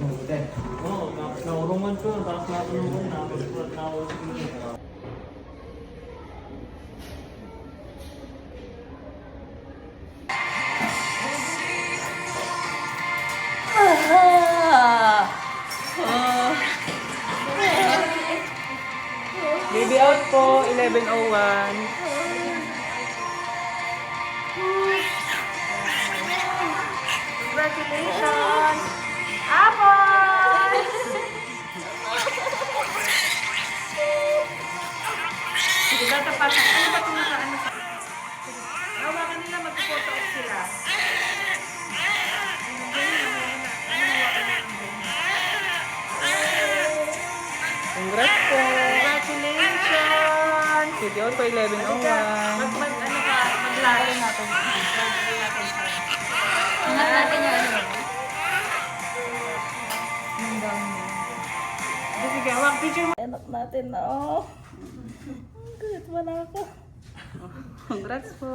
Oo, naurungan ko. Tapos natanong ko na. Baby out po, 11:01. Congratulations! Apple! Sige, tatapasan. Ano ba kung nakaano sa... Hawakan nila, mag-photo op sila. Congrats po. Congratulations! Baby out po, 11:01. Ano ka, maglaro natin. Ingat natin yung ano. Sige, hawak picture mo. Anak natin na, oh. Kulit mo na ako. Congrats po.